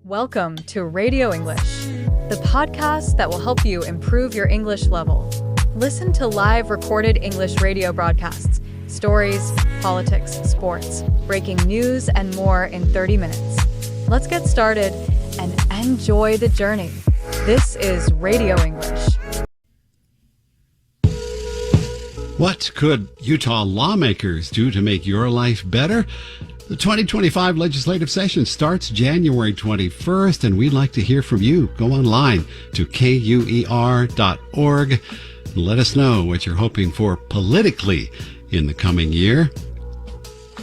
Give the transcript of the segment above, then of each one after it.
Welcome to Radio English, the podcast that will help you improve your English level. Listen to live recorded English radio broadcasts, stories, politics, sports, breaking news, and more in 30 minutes. Let's get started and enjoy the journey. This is Radio English. What could Utah lawmakers do to make your life better? The 2025 legislative session starts January 21st, and we'd like to hear from you. Go online to kuer.org and let us know what you're hoping for politically in the coming year.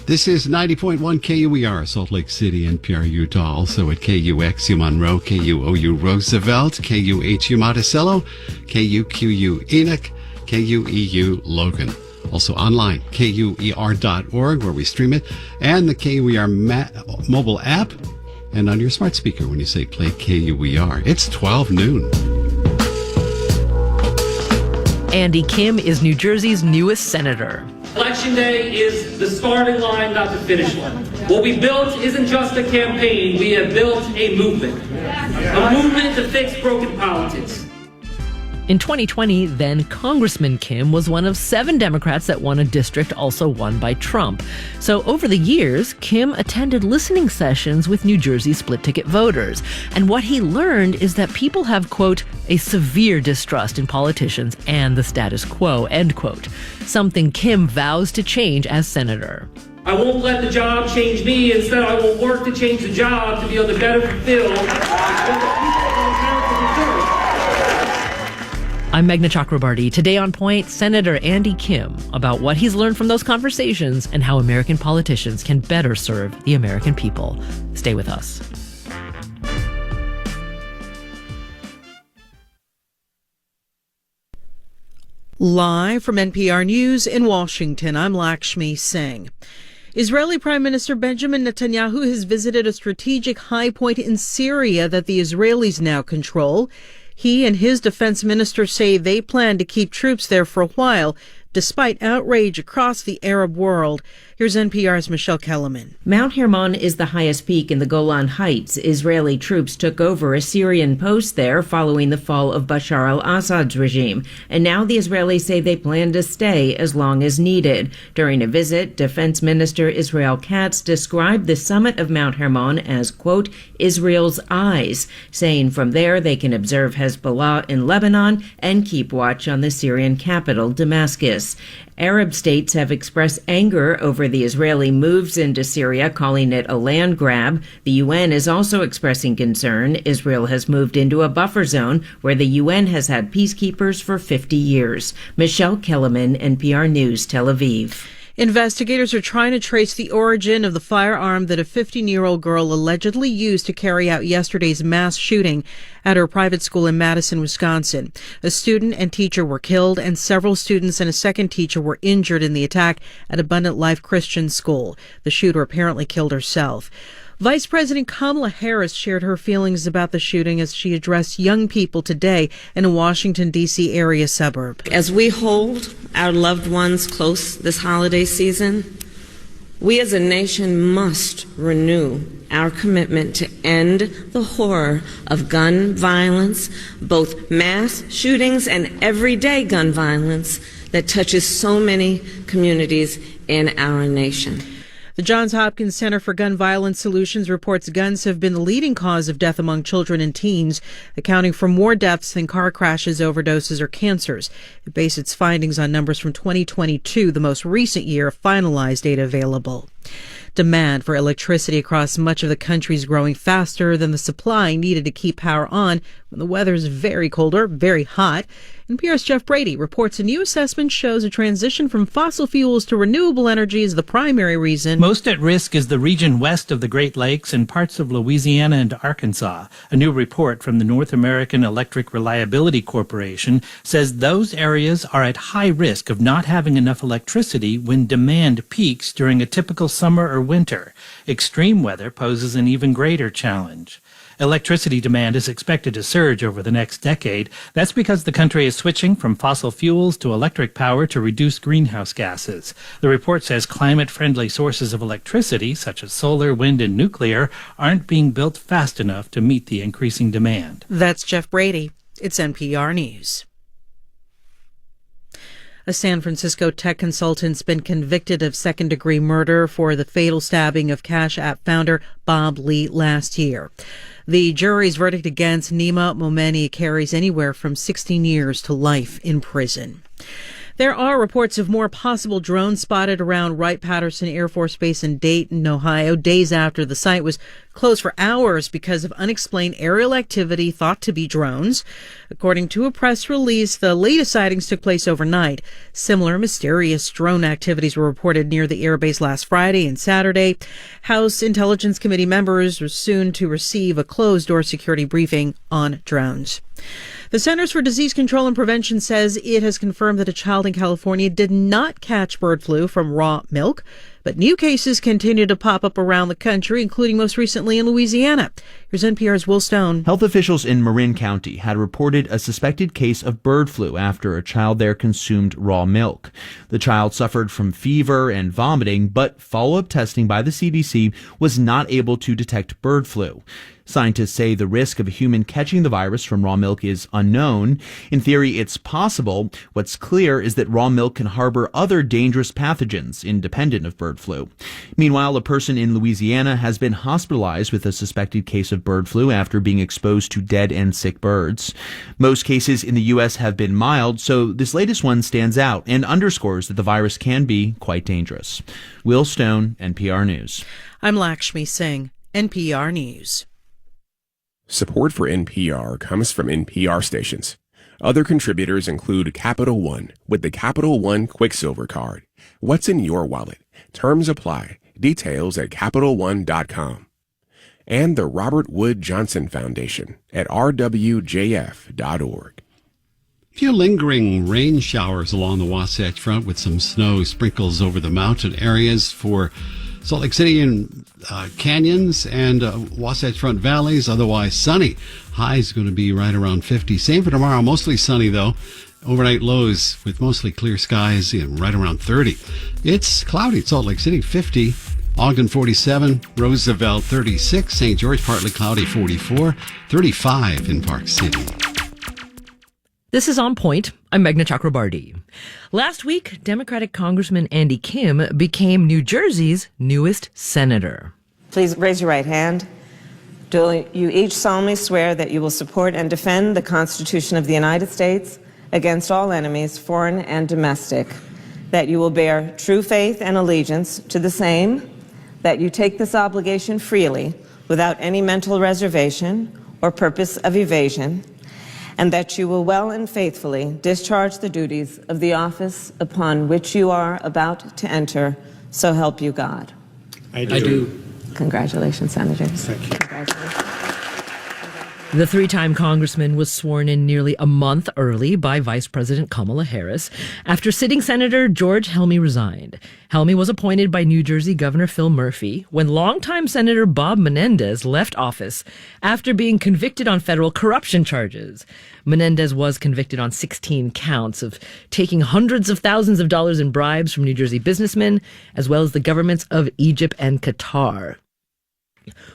This is 90.1 KUER, Salt Lake City, NPR, Utah. Also at KUXU Monroe, KUOU Roosevelt, KUHU Monticello, KUQU Enoch, KUEU Logan. Also online, kuer.org, where we stream it, and the KUER mobile app, and on your smart speaker when you say play KUER. It's 12 noon. Andy Kim is New Jersey's newest senator. Election day is the starting line, not the finish line. What we built isn't just a campaign, we have built a movement. A movement to fix broken politics. In 2020, then Congressman Kim was one of 7 Democrats that won a district also won by Trump. So over the years, Kim attended listening sessions with New Jersey split-ticket voters. And what he learned is that people have, quote, a severe distrust in politicians and the status quo, end quote. Something Kim vows to change as senator. I won't let the job change me. Instead, I will work to change the job to be able to better fulfill what the people of America deserve. I'm Meghna Chakrabarty. Today on Point, Senator Andy Kim about what he's learned from those conversations and how American politicians can better serve the American people. Stay with us. Live from NPR News in Washington, I'm Lakshmi Singh. Israeli Prime Minister Benjamin Netanyahu has visited a strategic high point in Syria that the Israelis now control. He and his defense minister say they plan to keep troops there for a while, despite outrage across the Arab world. Here's NPR's Michelle Kellerman. Mount Hermon is the highest peak in the Golan Heights. Israeli troops took over a Syrian post there following the fall of Bashar al-Assad's regime. And now the Israelis say they plan to stay as long as needed. During a visit, Defense Minister Israel Katz described the summit of Mount Hermon as, quote, Israel's eyes, saying from there they can observe Hezbollah in Lebanon and keep watch on the Syrian capital, Damascus. Arab states have expressed anger over the Israeli moves into Syria, calling it a land grab. The UN is also expressing concern. Israel has moved into a buffer zone where the UN has had peacekeepers for 50 years. Michelle Kellerman, NPR News, Tel Aviv. Investigators are trying to trace the origin of the firearm that a 15-year-old girl allegedly used to carry out yesterday's mass shooting at her private school in Madison, Wisconsin. A student and teacher were killed, and several students and a second teacher were injured in the attack at Abundant Life Christian School. The shooter apparently killed herself. Vice President Kamala Harris shared her feelings about the shooting as she addressed young people today in a Washington, D.C. area suburb. As we hold our loved ones close this holiday season, we as a nation must renew our commitment to end the horror of gun violence, both mass shootings and everyday gun violence that touches so many communities in our nation. The Johns Hopkins Center for Gun Violence Solutions reports guns have been the leading cause of death among children and teens, accounting for more deaths than car crashes, overdoses, or cancers. It based its findings on numbers from 2022, the most recent year of finalized data available. Demand for electricity across much of the country is growing faster than the supply needed to keep power on when the weather is very cold or very hot. NPR's Jeff Brady reports a new assessment shows a transition from fossil fuels to renewable energy is the primary reason. Most at risk is the region west of the Great Lakes and parts of Louisiana and Arkansas. A new report from the North American Electric Reliability Corporation says those areas are at high risk of not having enough electricity when demand peaks during a typical summer or winter. Extreme weather poses an even greater challenge. Electricity demand is expected to surge over the next decade. That's because the country is switching from fossil fuels to electric power to reduce greenhouse gases. The report says climate-friendly sources of electricity, such as solar, wind, and nuclear, aren't being built fast enough to meet the increasing demand. That's Jeff Brady. It's NPR News. A San Francisco tech consultant's been convicted of second-degree murder for the fatal stabbing of Cash App founder Bob Lee last year. The jury's verdict against Nima Momeni carries anywhere from 16 years to life in prison. There are reports of more possible drones spotted around Wright-Patterson Air Force Base in Dayton, Ohio, days after the site was closed for hours because of unexplained aerial activity thought to be drones. According to a press release, the latest sightings took place overnight. Similar mysterious drone activities were reported near the airbase last Friday and Saturday. House Intelligence Committee members were soon to receive a closed-door security briefing on drones. The Centers for Disease Control and Prevention says it has confirmed that a child in California did not catch bird flu from raw milk, but new cases continue to pop up around the country, including most recently in Louisiana. Here's NPR's Will Stone. Health officials in Marin County had reported a suspected case of bird flu after a child there consumed raw milk. The child suffered from fever and vomiting, but follow-up testing by the CDC was not able to detect bird flu. Scientists say the risk of a human catching the virus from raw milk is unknown. In theory, it's possible. What's clear is that raw milk can harbor other dangerous pathogens independent of bird flu. Meanwhile, a person in Louisiana has been hospitalized with a suspected case of bird flu after being exposed to dead and sick birds. Most cases in the U.S. have been mild, so this latest one stands out and underscores that the virus can be quite dangerous. Will Stone, NPR News. I'm Lakshmi Singh, NPR News. Support for NPR comes from NPR stations. Other contributors include Capital One with the Capital One Quicksilver Card. What's in your wallet? Terms apply. Details at CapitalOne.com. And the Robert Wood Johnson Foundation at rwjf.org. A few lingering rain showers along the Wasatch Front with some snow sprinkles over the mountain areas for Salt Lake City and canyons and Wasatch Front valleys, otherwise sunny. High is going to be right around 50. Same for tomorrow, mostly sunny though. Overnight lows with mostly clear skies and right around 30. It's cloudy at Salt Lake City, 50. Ogden, 47. Roosevelt, 36. St. George, partly cloudy, 44. 35 in Park City. This is On Point. I'm Meghna Chakrabarti. Last week, Democratic Congressman Andy Kim became New Jersey's newest senator. Please raise your right hand. Do you each solemnly swear that you will support and defend the Constitution of the United States against all enemies, foreign and domestic, that you will bear true faith and allegiance to the same, that you take this obligation freely without any mental reservation or purpose of evasion, and that you will well and faithfully discharge the duties of the office upon which you are about to enter, so help you God? I do. Congratulations, Senators. Thank you. Congratulations. The three-time congressman was sworn in nearly a month early by Vice President Kamala Harris after sitting Senator George Helmy resigned. Helmy was appointed by New Jersey Governor Phil Murphy when longtime Senator Bob Menendez left office after being convicted on federal corruption charges. Menendez was convicted on 16 counts of taking hundreds of thousands of dollars in bribes from New Jersey businessmen, as well as the governments of Egypt and Qatar.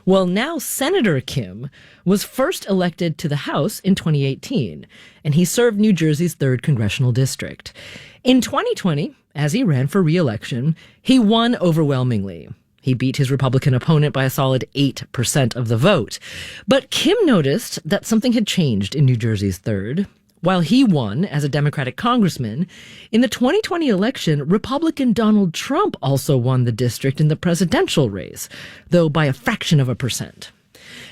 Well, now Senator Kim was first elected to the House in 2018, and he served New Jersey's 3rd congressional district. In 2020, as he ran for re-election, he won overwhelmingly. He beat his Republican opponent by a solid 8% of the vote. But Kim noticed that something had changed in New Jersey's 3rd. While he won as a Democratic congressman, in the 2020 election, Republican Donald Trump also won the district in the presidential race, though by a fraction of a percent.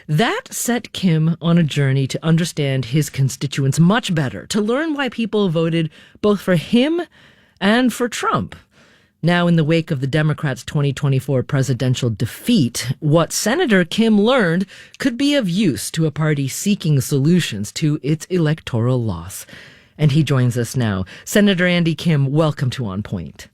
That set Kim on a journey to understand his constituents much better, to learn why people voted both for him and for Trump. Now, in the wake of the Democrats' 2024 presidential defeat, what Senator Kim learned could be of use to a party seeking solutions to its electoral loss. And he joins us now. Senator Andy Kim, welcome to On Point.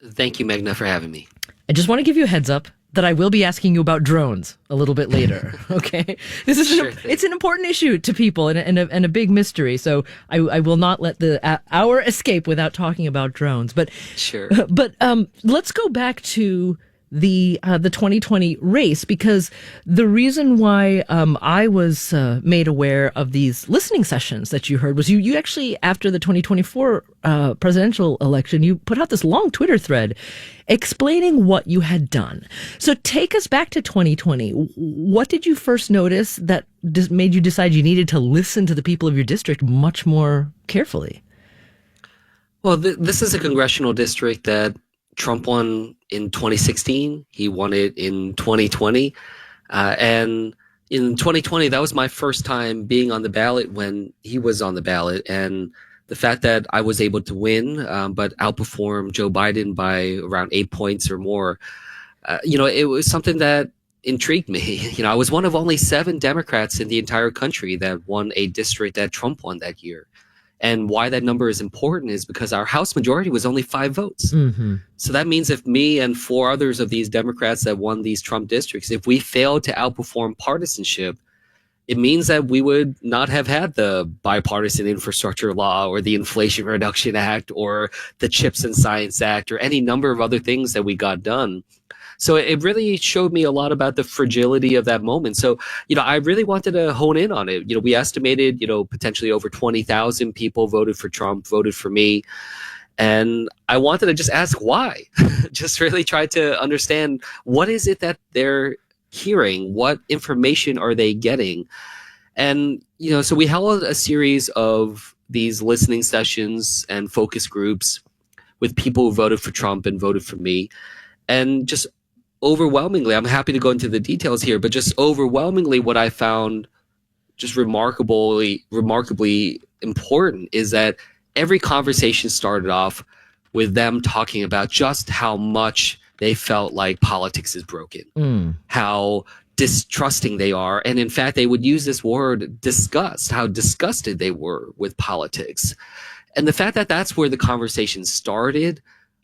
Thank you, Meghna, for having me. I just want to give you a heads up. that I will be asking you about drones a little bit later. Okay, this is it's an important issue to people and a big mystery. So I will not let the hour escape without talking about drones. But sure. But let's go back to the 2020 race, because the reason why I was made aware of these listening sessions that you heard was you actually, after the 2024 presidential election, you put out this long Twitter thread explaining what you had done. So take us back to 2020. What did you first notice that made you decide you needed to listen to the people of your district much more carefully? Well, this is a congressional district that Trump won in 2016. He won it in 2020. And in 2020, that was my first time being on the ballot when he was on the ballot. And the fact that I was able to win, but outperform Joe Biden by around 8 points or more, it was something that intrigued me. I was one of only 7 Democrats in the entire country that won a district that Trump won that year. And why that number is important is because our House majority was only 5 votes. Mm-hmm. So that means if me and 4 others of these Democrats that won these Trump districts, if we failed to outperform partisanship, it means that we would not have had the bipartisan infrastructure law or the Inflation Reduction Act or the CHIPS and Science Act or any number of other things that we got done. So it really showed me a lot about the fragility of that moment. So, I really wanted to hone in on it. We estimated, potentially over 20,000 people voted for Trump, voted for me. And I wanted to just ask why, just really try to understand what is it that they're hearing? What information are they getting? And, so we held a series of these listening sessions and focus groups with people who voted for Trump and voted for me. And just overwhelmingly, I'm happy to go into the details here, but just overwhelmingly what I found just remarkably important is that every conversation started off with them talking about just how much they felt like politics is broken, how distrusting they are. And in fact, they would use this word disgust, how disgusted they were with politics. And the fact that that's where the conversation started,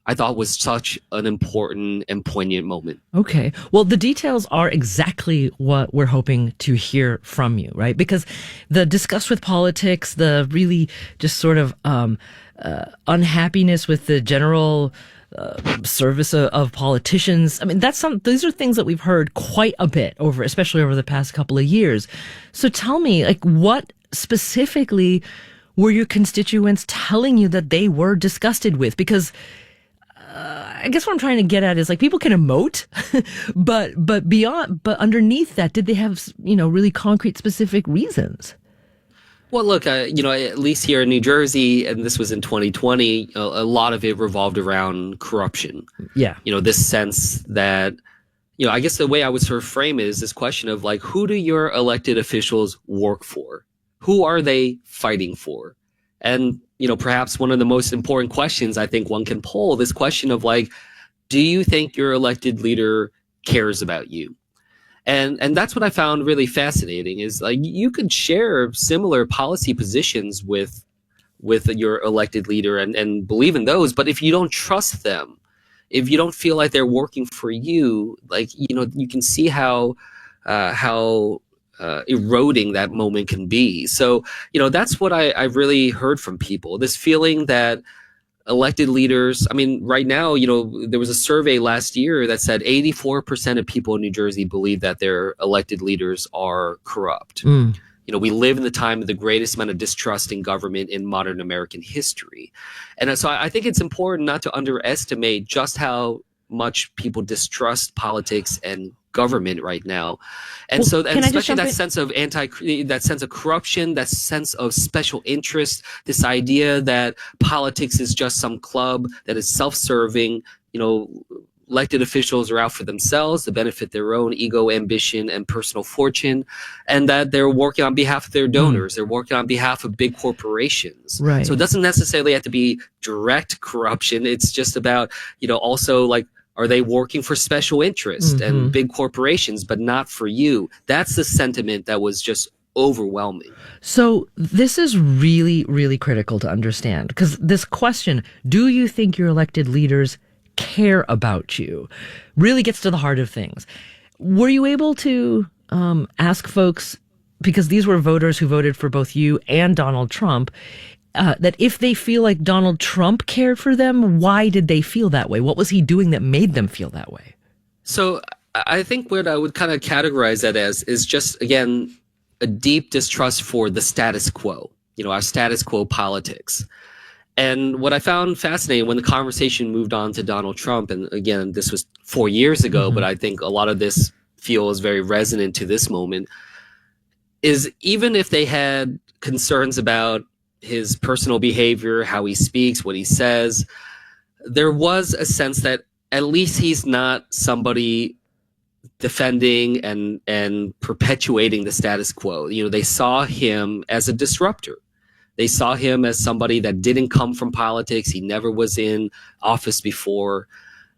I thought was such an important and poignant moment. Okay. Well, the details are exactly what we're hoping to hear from you, right? Because the disgust with politics, the really just sort of unhappiness with the general service of politicians. I mean, these are things that we've heard quite a bit especially over the past couple of years. So tell me, what specifically were your constituents telling you that they were disgusted with? Because I guess what I'm trying to get at is people can emote, but underneath that, did they have, really concrete, specific reasons? Well, look, at least here in New Jersey, and this was in 2020, a lot of it revolved around corruption. Yeah. This sense that, I guess the way I would sort of frame it is this question of who do your elected officials work for? Who are they fighting for? And, perhaps one of the most important questions I think one can poll, this question of do you think your elected leader cares about you? And that's what I found really fascinating is you could share similar policy positions with your elected leader and believe in those. But if you don't trust them, if you don't feel like they're working for you, you can see how eroding that moment can be. So, that's what I really heard from people, this feeling that elected leaders, right now, there was a survey last year that said 84% of people in New Jersey believe that their elected leaders are corrupt. We live in the time of the greatest amount of distrust in government in modern American history. And so I think it's important not to underestimate just how much people distrust politics and government right now. And especially that sense of corruption, that sense of special interest, this idea that politics is just some club that is self-serving, elected officials are out for themselves to benefit their own ego, ambition, and personal fortune, and that they're working on behalf of their donors. They're working on behalf of big corporations. Right. So it doesn't necessarily have to be direct corruption. It's just about, also are they working for special interest and big corporations, but not for you? That's the sentiment that was just overwhelming. So this is really, really critical to understand, because this question, do you think your elected leaders care about you, really gets to the heart of things. Were you able to ask folks, because these were voters who voted for both you and Donald Trump, that if they feel like Donald Trump cared for them, why did they feel that way? What was he doing that made them feel that way? So I think what I would kind of categorize that as is just, again, a deep distrust for the status quo, our status quo politics. And what I found fascinating when the conversation moved on to Donald Trump, and again, this was 4 years ago, but I think a lot of this feels very resonant to this moment, is even if they had concerns about his personal behavior, how he speaks, what he says, there was a sense that at least he's not somebody defending and perpetuating the status quo. They saw him as a disruptor. They saw him as somebody that didn't come from politics. He never was in office before,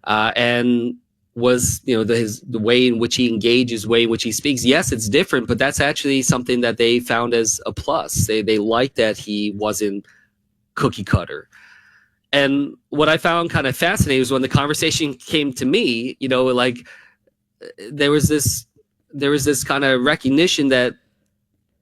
and was, the way in which he engages, the way in which he speaks. Yes, it's different, but that's actually something that they found as a plus. They liked that he wasn't cookie cutter. And what I found kind of fascinating was when the conversation came to me, there was this kind of recognition that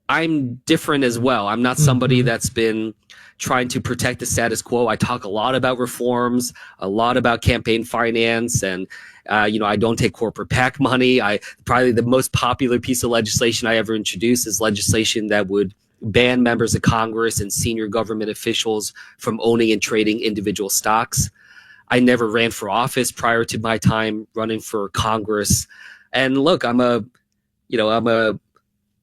I'm different as well. I'm not somebody that's been trying to protect the status quo. I talk a lot about reforms, a lot about campaign finance, and I don't take corporate PAC money. Probably the most popular piece of legislation I ever introduced is legislation that would ban members of Congress and senior government officials from owning and trading individual stocks. I never ran for office prior to my time running for Congress. And look, I'm a young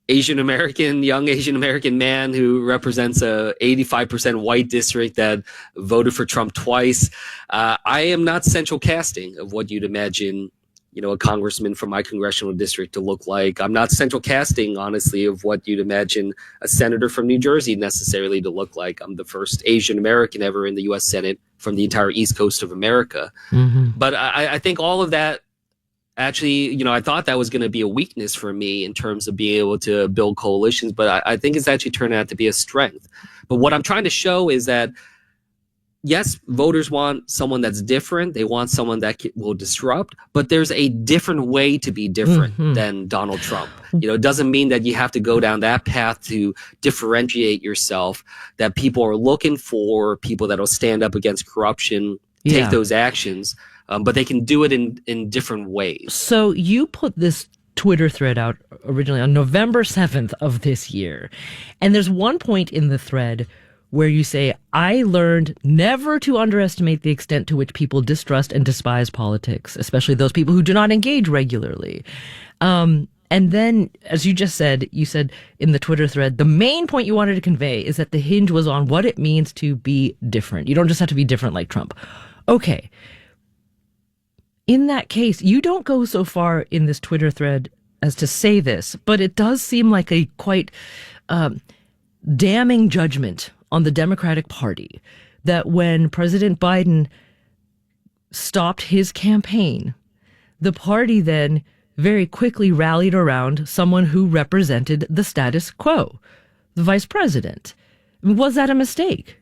Asian American man who represents a 85% white district that voted for Trump twice. I am not central casting of what you'd imagine, a congressman from my congressional district to look like. I'm not central casting, honestly, of what you'd imagine a senator from New Jersey necessarily to look like. I'm the first Asian American ever in the U.S. Senate from the entire East Coast of America. But I think all of that, actually, I thought that was going to be a weakness for me in terms of being able to build coalitions, but I think it's actually turned out to be a strength. But what I'm trying to show is that, yes, voters want someone that's different. They want someone that will disrupt, but there's a different way to be different than Donald Trump. It doesn't mean that you have to go down that path to differentiate yourself, that people are looking for people that will stand up against corruption, take those actions. But they can do it in different ways. So you put this Twitter thread out originally on November 7th of this year. And there's one point in the thread where you say, I learned never to underestimate the extent to which people distrust and despise politics, especially those people who do not engage regularly. And then, as you just said, you said in the Twitter thread, the main point you wanted to convey is that the hinge was on what it means to be different. You don't just have to be different like Trump. Okay. In that case, you don't go so far in this Twitter thread as to say this, but it does seem like a quite damning judgment on the Democratic Party that when President Biden stopped his campaign, the party then very quickly rallied around someone who represented the status quo, the vice president. Was that a mistake?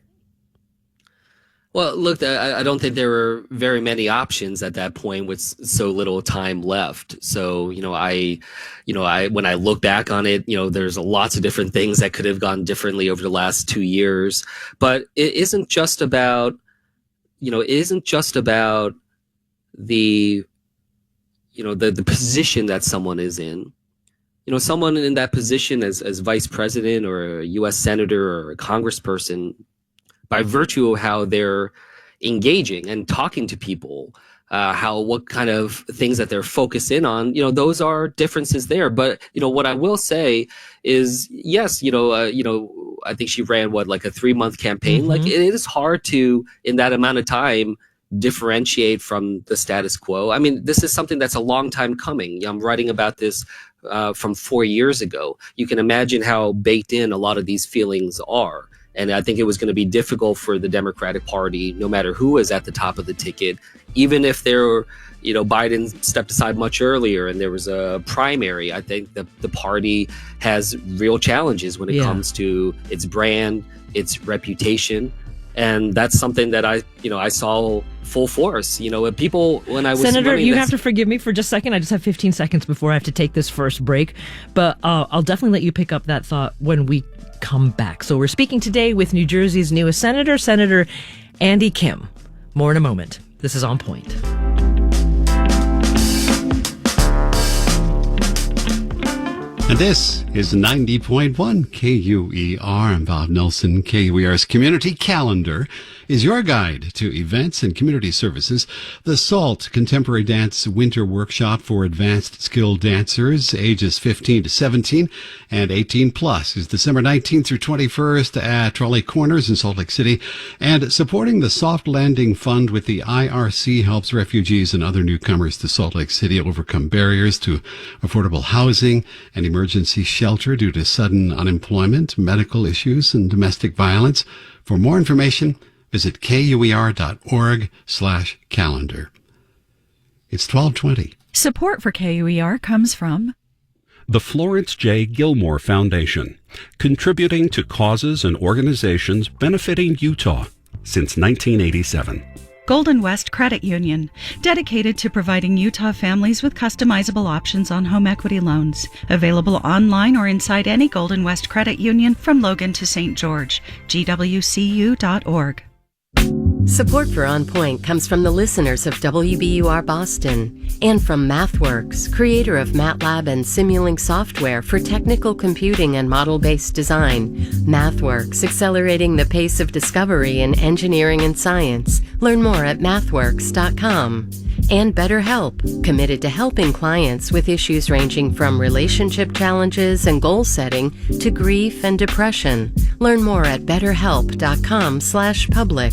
Well, look, I don't think there were very many options at that point with so little time left. So, when I look back on it, there's lots of different things that could have gone differently over the last 2 years. But it isn't just about, the position that someone is in. Someone in that position as vice president or a U.S. senator or a congressperson, by virtue of how they're engaging and talking to people, what kind of things that they're focused in on, those are differences there. But, what I will say is, yes, I think she ran a 3-month campaign. Like, it is hard to, in that amount of time, differentiate from the status quo. I mean, this is something that's a long time coming. I'm writing about this from 4 years ago. You can imagine how baked in a lot of these feelings are. And I think it was going to be difficult for the Democratic Party, no matter who is at the top of the ticket, even if Biden stepped aside much earlier and there was a primary. I think the party has real challenges when it comes to its brand, its reputation. And that's something that I saw full force. People, when I was Senator, running you have to forgive me for just a second. I just have 15 seconds before I have to take this first break. But I'll definitely let you pick up that thought when we come back. So we're speaking today with New Jersey's newest senator, Senator Andy Kim. More in a moment. This is On Point. And this is 90.1 KUER. I'm Bob Nelson. KUER's Community Calendar is your guide to events and community services. The SALT Contemporary Dance Winter Workshop for advanced skilled dancers ages 15 to 17 and 18 plus is December 19th through 21st at Trolley Corners in Salt Lake City. And supporting the Soft Landing Fund with the IRC helps refugees and other newcomers to Salt Lake City overcome barriers to affordable housing and emergency shelter due to sudden unemployment, medical issues, and domestic violence. For more information, visit kuer.org/calendar. It's 12:20. Support for KUER comes from the Florence J. Gilmore Foundation, contributing to causes and organizations benefiting Utah since 1987. Golden West Credit Union, dedicated to providing Utah families with customizable options on home equity loans. Available online or inside any Golden West Credit Union from Logan to St. George. GWCU.org. Support for On Point comes from the listeners of WBUR Boston and from MathWorks, creator of MATLAB and Simulink software for technical computing and model-based design. MathWorks, accelerating the pace of discovery in engineering and science. Learn more at mathworks.com. And BetterHelp, committed to helping clients with issues ranging from relationship challenges and goal setting to grief and depression. Learn more at betterhelp.com/public.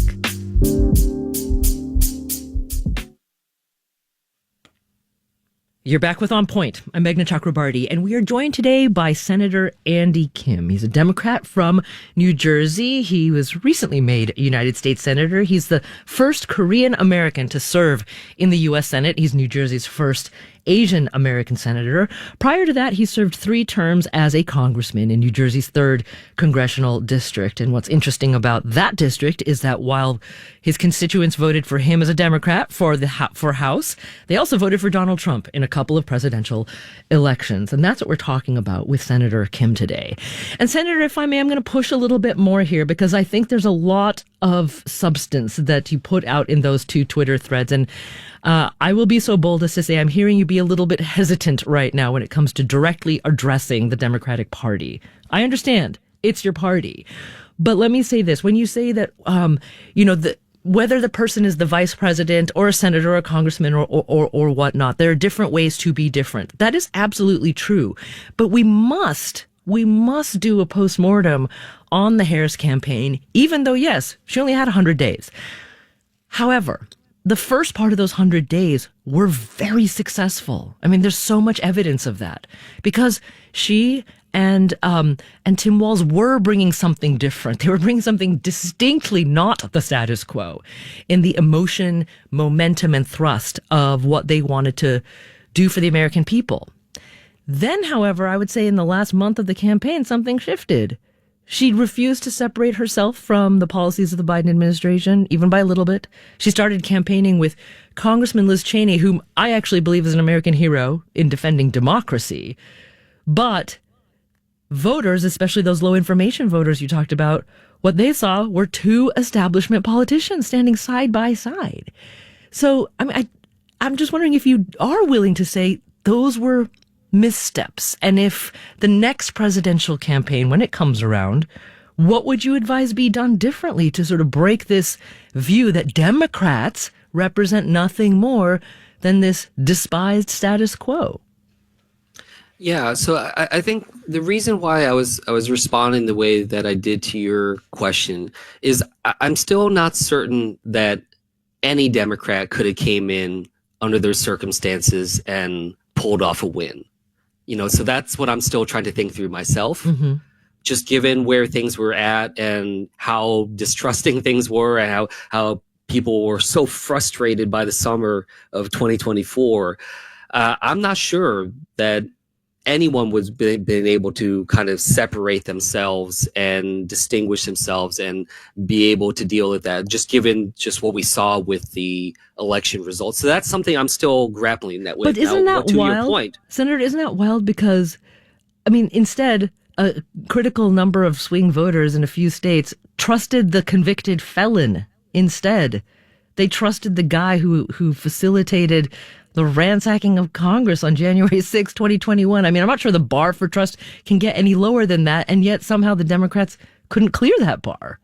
You're back with On Point. I'm Meghna Chakrabarty, and we are joined today by Senator Andy Kim. He's a Democrat from New Jersey. He was recently made a United States Senator. He's the first Korean American to serve in the U.S. Senate. He's New Jersey's first Asian American senator. Prior to that, he served 3 terms as a congressman in New Jersey's 3rd congressional district. And what's interesting about that district is that while his constituents voted for him as a Democrat for House, they also voted for Donald Trump in a couple of presidential elections. And that's what we're talking about with Senator Kim today. And Senator, if I may, I'm going to push a little bit more here because I think there's a lot of substance that you put out in those 2 Twitter threads. And I will be so bold as to say I'm hearing you be a little bit hesitant right now when it comes to directly addressing the Democratic Party. I understand it's your party, but let me say this: when you say that, whether the person is the vice president or a senator or a congressman or whatnot, there are different ways to be different. That is absolutely true, but we must do a postmortem on the Harris campaign, even though, yes, she only had 100 days. However, the first part of those 100 days were very successful. I mean, there's so much evidence of that because she and Tim Walz were bringing something different. They were bringing something distinctly not the status quo in the emotion, momentum, and thrust of what they wanted to do for the American people. Then, however, I would say in the last month of the campaign, something shifted. She refused to separate herself from the policies of the Biden administration, even by a little bit. She started campaigning with Congressman Liz Cheney, whom I actually believe is an American hero in defending democracy. But voters, especially those low information voters you talked about, what they saw were 2 establishment politicians standing side by side. So I'm just wondering if you are willing to say those were missteps. And if the next presidential campaign, when it comes around, what would you advise be done differently to sort of break this view that Democrats represent nothing more than this despised status quo? Yeah, so I think the reason why I was responding the way that I did to your question is I'm still not certain that any Democrat could have came in under their circumstances and pulled off a win. So that's what I'm still trying to think through myself. Mm-hmm. Just given where things were at and how distrusting things were and how people were so frustrated by the summer of 2024, I'm not sure that anyone was been able to kind of separate themselves and distinguish themselves and be able to deal with that, just given just what we saw with the election results. So that's something I'm still grappling with. But isn't that to wild, your point, Senator? Isn't that wild? Because, I mean, instead, a critical number of swing voters in a few states trusted the convicted felon instead. They trusted the guy who facilitated the ransacking of Congress on January 6, 2021. I mean, I'm not sure the bar for trust can get any lower than that, and yet somehow the Democrats couldn't clear that bar.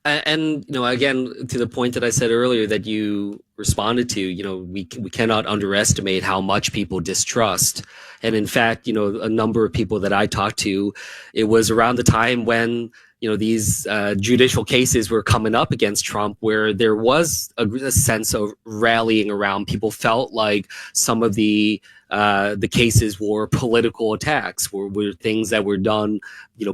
And, again, to the point that I said earlier that you responded to, we cannot underestimate how much people distrust. And in fact, a number of people that I talked to, it was around the time when, these judicial cases were coming up against Trump, where there was a sense of rallying around. People felt like some of the cases were political attacks, were things that were done,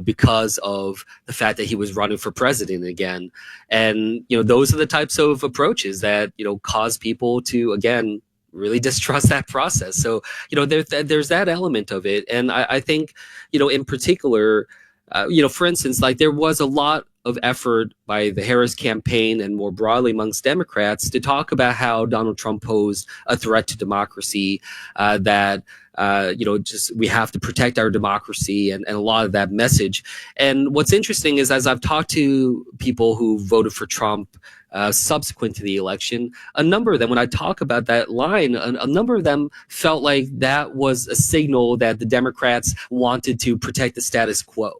because of the fact that he was running for president again. And, those are the types of approaches that, cause people to, again, really distrust that process. So, there's that element of it. And I think, in particular, for instance, like there was a lot of effort by the Harris campaign and more broadly amongst Democrats to talk about how Donald Trump posed a threat to democracy, that we have to protect our democracy and a lot of that message. And what's interesting is, as I've talked to people who voted for Trump subsequent to the election, a number of them, when I talk about that line, a number of them felt like that was a signal that the Democrats wanted to protect the status quo.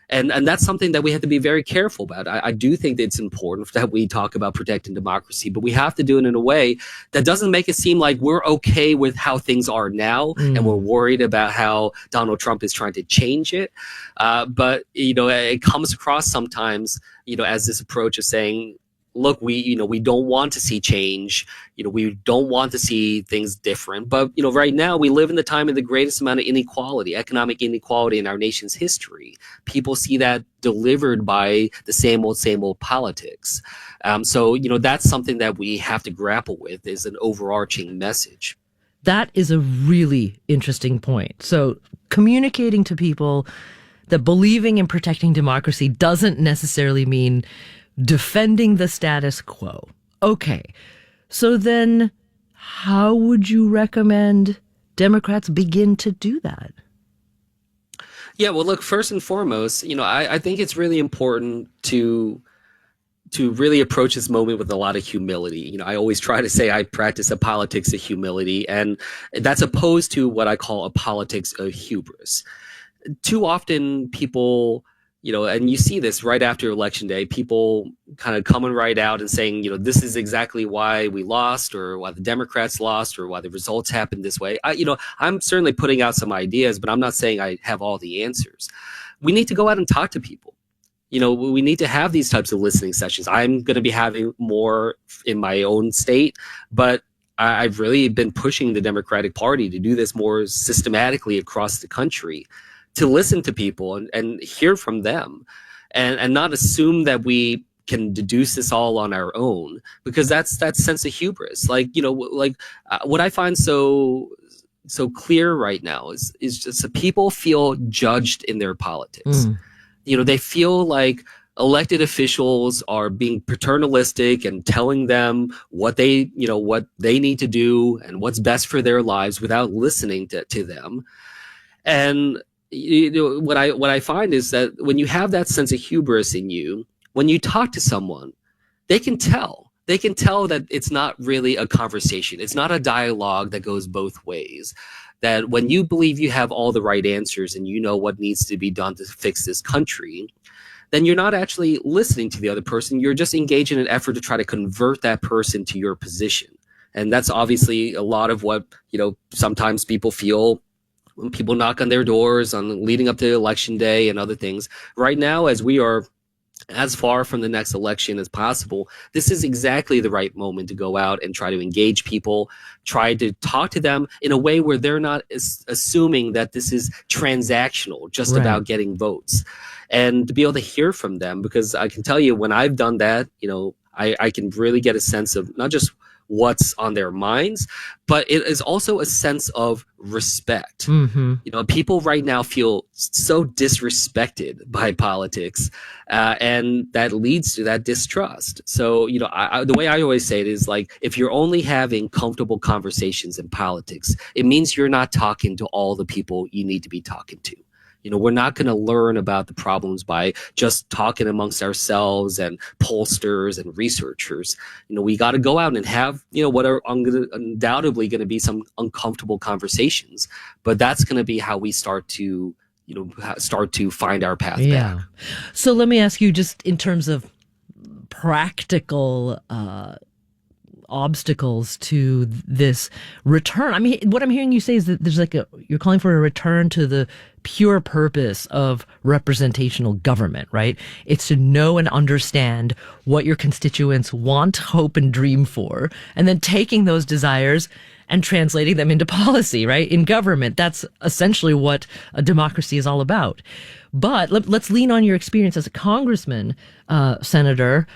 And that's something that we have to be very careful about. I do think that it's important that we talk about protecting democracy, but we have to do it in a way that doesn't make it seem like we're okay with how things are now and we're worried about how Donald Trump is trying to change it. But, it comes across sometimes, as this approach of saying, look, we don't want to see change. We don't want to see things different. But, right now we live in the time of the greatest amount of inequality, economic inequality in our nation's history. People see that delivered by the same old politics. So, that's something that we have to grapple with, is an overarching message. That is a really interesting point. So communicating to people that believing in protecting democracy doesn't necessarily mean defending the status quo. Okay, so then how would you recommend Democrats begin to do that? Yeah, well, look, first and foremost, I think it's really important to really approach this moment with a lot of humility. I always try to say I practice a politics of humility, and that's opposed to what I call a politics of hubris. Too often people, and you see this right after Election Day, people kind of coming right out and saying, this is exactly why we lost, or why the Democrats lost, or why the results happened this way. I'm certainly putting out some ideas, but I'm not saying I have all the answers. We need to go out and talk to people. We need to have these types of listening sessions. I'm going to be having more in my own state, but I've really been pushing the Democratic Party to do this more systematically across the country, to listen to people and hear from them, and not assume that we can deduce this all on our own, because that's that sense of hubris. What I find so clear right now is just that people feel judged in their politics. They feel like elected officials are being paternalistic and telling them what they need to do and what's best for their lives without listening to them. And what I find is that when you have that sense of hubris in you, when you talk to someone, they can tell that it's not really a conversation. It's not a dialogue that goes both ways. That when you believe you have all the right answers and you know what needs to be done to fix this country, then you're not actually listening to the other person. You're just engaged in an effort to try to convert that person to your position. And that's obviously a lot of what, sometimes people feel when people knock on their doors on leading up to Election Day and other things. Right now, as we are as far from the next election as possible, this is exactly the right moment to go out and try to engage people, try to talk to them in a way where they're not assuming that this is transactional, just about getting votes, and to be able to hear from them. Because I can tell you, when I've done that, I can really get a sense of not just what's on their minds, but it is also a sense of respect. You know, people right now feel so disrespected by politics, and that leads to that distrust. So, you know, the way I always say it is like, if you're only having comfortable conversations in politics, it means you're not talking to all the people you need to be talking to. You know, we're not going to learn about the problems by just talking amongst ourselves and pollsters and researchers. You know, we got to go out and have, you know, what are undoubtedly going to be some uncomfortable conversations, but that's going to be how we start to, you know, start to find our path back. So let me ask you, just in terms of practical obstacles to this return. I mean, what I'm hearing you say is that there's you're calling for a return to the pure purpose of representational government, right? It's to know and understand what your constituents want, hope, and dream for, and then taking those desires and translating them into policy, right? In government. That's essentially what a democracy is all about. But let's lean on your experience as a congressman, Senator.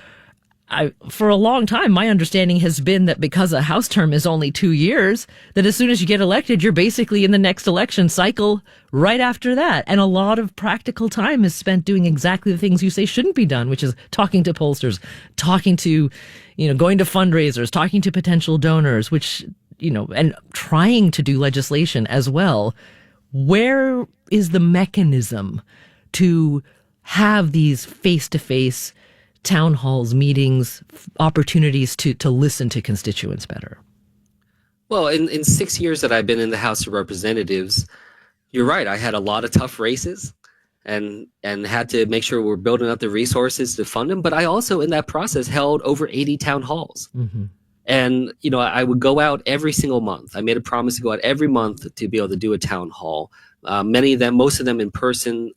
For a long time, my understanding has been that because a House term is only 2 years, that as soon as you get elected, you're basically in the next election cycle right after that. And a lot of practical time is spent doing exactly the things you say shouldn't be done, which is talking to pollsters, talking to, you know, going to fundraisers, talking to potential donors, which, you know, and trying to do legislation as well. Where is the mechanism to have these face-to-face town halls, meetings, opportunities to listen to constituents better? Well, in 6 years that I've been in the House of Representatives, you're right. I had a lot of tough races and had to make sure we're building up the resources to fund them. But I also, in that process, held over 80 town halls. And, you know, I would go out every single month. I made a promise to go out every month to be able to do a town hall. Most of them in person.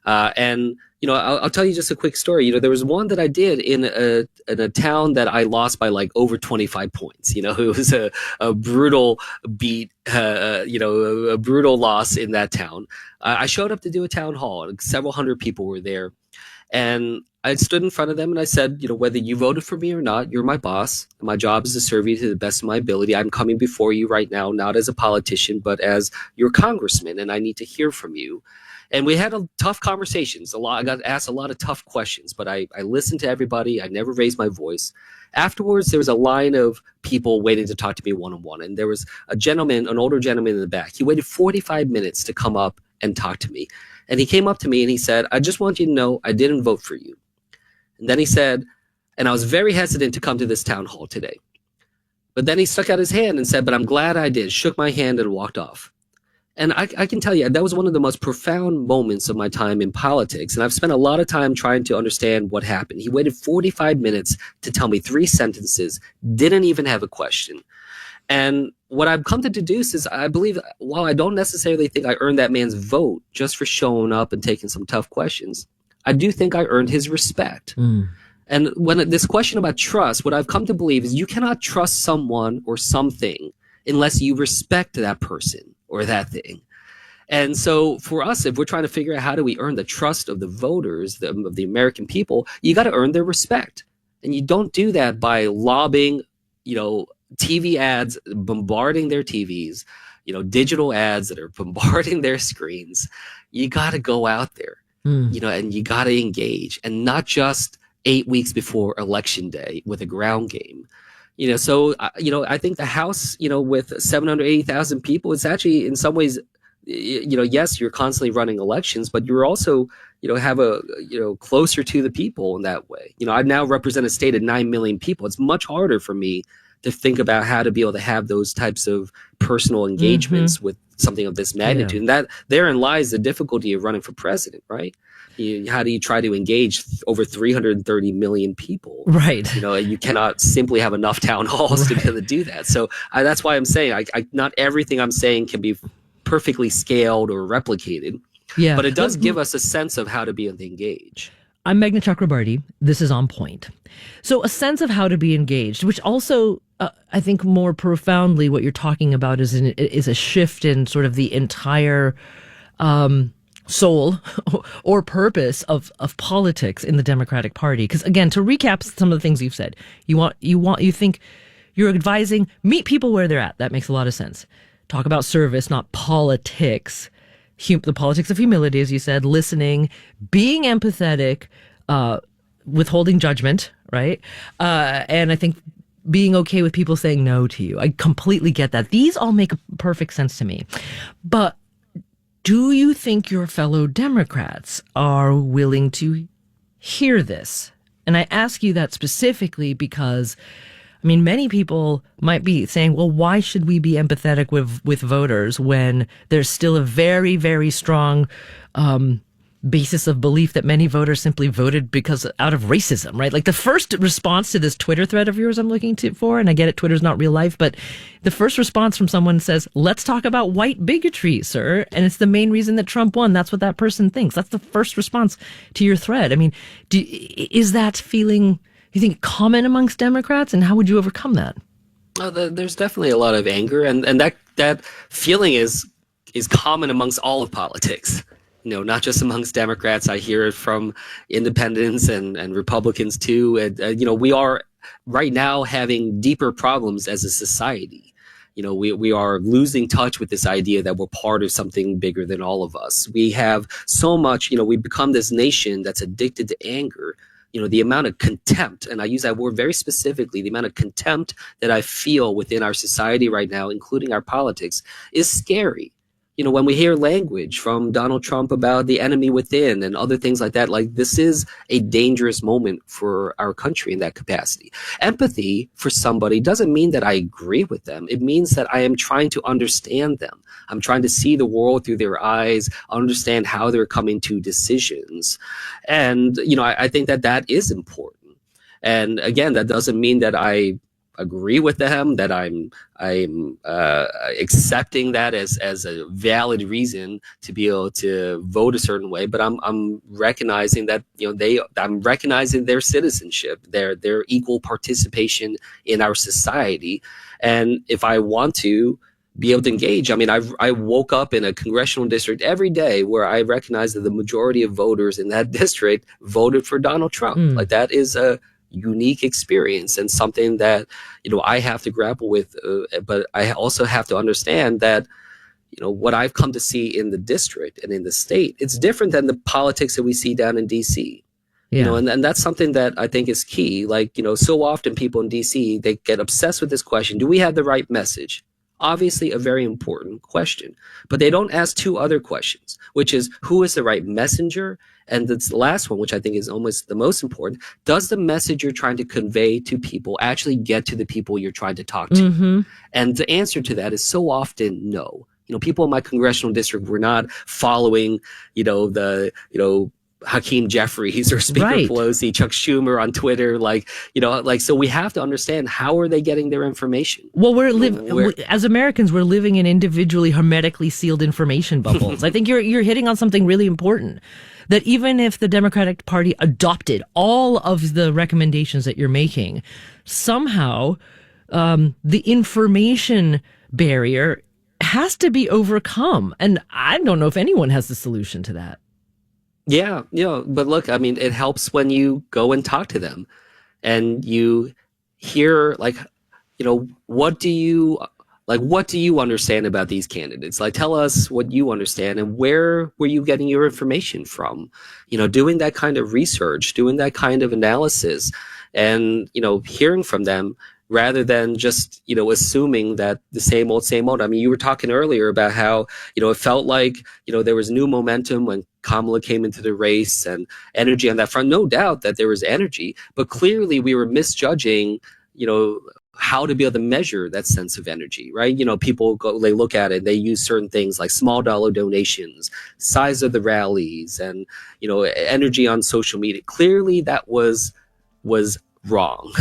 And, you know, I'll tell you just a quick story. You know, there was one that I did in a town that I lost by like over 25 points. You know, it was a brutal beat, you know, a brutal loss in that town. I showed up to do a town hall, and several hundred people were there. And I stood in front of them and I said, you know, whether you voted for me or not, you're my boss. My job is to serve you to the best of my ability. I'm coming before you right now, not as a politician, but as your congressman, and I need to hear from you. And we had tough conversations. I got asked a lot of tough questions, but I listened to everybody. I never raised my voice. Afterwards, there was a line of people waiting to talk to me one-on-one. And there was a gentleman, an older gentleman in the back. He waited 45 minutes to come up and talk to me. And he came up to me and he said, I just want you to know I didn't vote for you. And then he said, and I was very hesitant to come to this town hall today. But then he stuck out his hand and said, but I'm glad I did, shook my hand and walked off. And I can tell you, that was one of the most profound moments of my time in politics. And I've spent a lot of time trying to understand what happened. He waited 45 minutes to tell me 3 sentences, didn't even have a question. And what I've come to deduce is I believe, while I don't necessarily think I earned that man's vote just for showing up and taking some tough questions, I do think I earned his respect. And when this question about trust, what I've come to believe is you cannot trust someone or something unless you respect that person or that thing. And so for us, if we're trying to figure out how do we earn the trust of the voters, of the American people, you got to earn their respect. And you don't do that by lobbying, you know, TV ads, bombarding their TVs, you know, digital ads that are bombarding their screens. You got to go out there, you know, and you got to engage, and not just 8 weeks before election day with a ground game. You know, so, you know, I think the House, you know, with 780,000 people, it's actually in some ways, you know, yes, you're constantly running elections, but you're also, you know, have a, you know, closer to the people in that way. You know, I now represent a state of 9 million people. It's much harder for me to think about how to be able to have those types of personal engagements with something of this magnitude. And that therein lies the difficulty of running for president, right? How do you try to engage over 330 million people? Right. You know, you cannot simply have enough town halls to be able to do that. So that's why I'm saying not everything I'm saying can be perfectly scaled or replicated. Yeah. But it does give us a sense of how to be able to engage. I'm Meghna Chakrabarti. This is On Point. So a sense of how to be engaged, which also, I think more profoundly what you're talking about is a shift in sort of the entire soul or purpose of politics in the Democratic Party. Because again, to recap some of the things you've said, you think you're advising, meet people where they're at. That makes a lot of sense. Talk about service, not politics. The politics of humility, as you said, listening, being empathetic, withholding judgment, right? And I think being okay with people saying no to you. I completely get that. These all make perfect sense to me. But do you think your fellow Democrats are willing to hear this? And I ask you that specifically because, I mean, many people might be saying, well, why should we be empathetic with voters when there's still a very, very strong basis of belief that many voters simply voted because out of racism, right? Like the first response to this Twitter thread of yours I'm looking for, and I get it, Twitter's not real life, but the first response from someone says, let's talk about white bigotry, sir. And it's the main reason that Trump won. That's what that person thinks. That's the first response to your thread. I mean, is that feeling, you think, common amongst Democrats, and how would you overcome that? Oh, there's definitely a lot of anger, and that feeling is common amongst all of politics. Not just amongst Democrats. I hear it from independents and Republicans too. And, we are right now having deeper problems as a society. We are losing touch with this idea that we're part of something bigger than all of us. We have so much, we've become this nation that's addicted to anger. The amount of contempt, and I use that word very specifically, the amount of contempt that I feel within our society right now, including our politics, is scary. When we hear language from Donald Trump about the enemy within and other things like that, like this is a dangerous moment for our country in that capacity. Empathy for somebody doesn't mean that I agree with them. It means that I am trying to understand them. I'm trying to see the world through their eyes, understand how they're coming to decisions. And, I think that is important. And again, that doesn't mean that I agree with them, that I'm accepting that as a valid reason to be able to vote a certain way, but I'm recognizing that I'm recognizing their citizenship, their equal participation in our society, and if I want to be able to engage, I mean, I woke up in a congressional district every day where I recognize that the majority of voters in that district voted for Donald Trump. Like that is a unique experience and something that I have to grapple with, but I also have to understand that what I've come to see in the district and in the state, it's different than the politics that we see down in DC. And that's something that I think is key. Like, so often people in DC, they get obsessed with this question: do we have the right message? Obviously a very important question, but they don't ask two other questions, which is, who is the right messenger? And the last one, which I think is almost the most important, does the message you're trying to convey to people actually get to the people you're trying to talk to? Mm-hmm. And the answer to that is so often no. People in my congressional district were not following, Hakeem Jeffries or Speaker Pelosi, Chuck Schumer on Twitter, so we have to understand, how are they getting their information? Well, as Americans, we're living in individually hermetically sealed information bubbles. I think you're hitting on something really important, that even if the Democratic Party adopted all of the recommendations that you're making, somehow the information barrier has to be overcome. And I don't know if anyone has the solution to that. Yeah, but look, I mean, it helps when you go and talk to them and you hear, what do you understand about these candidates? Like, tell us what you understand and where were you getting your information from? Doing that kind of research, doing that kind of analysis, and, hearing from them rather than just, assuming that the same old. I mean, you were talking earlier about how, it felt like, there was new momentum when Kamala came into the race and energy on that front. No doubt that there was energy, but clearly we were misjudging, how to be able to measure that sense of energy, right? People they look at it, they use certain things like small dollar donations, size of the rallies, and, energy on social media. Clearly that was wrong.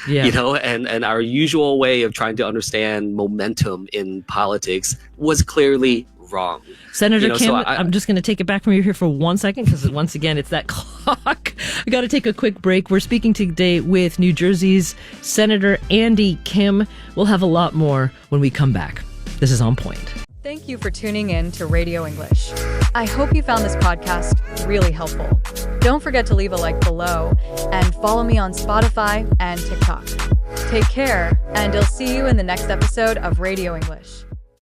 And our usual way of trying to understand momentum in politics was clearly wrong. Senator Kim, so I'm just going to take it back from you here for 1 second, because once again, it's that clock. I got to take a quick break. We're speaking today with New Jersey's Senator Andy Kim. We'll have a lot more when we come back. This is On Point. Thank you for tuning in to Radio English. I hope you found this podcast really helpful. Don't forget to leave a like below and follow me on Spotify and TikTok. Take care, and I'll see you in the next episode of Radio English.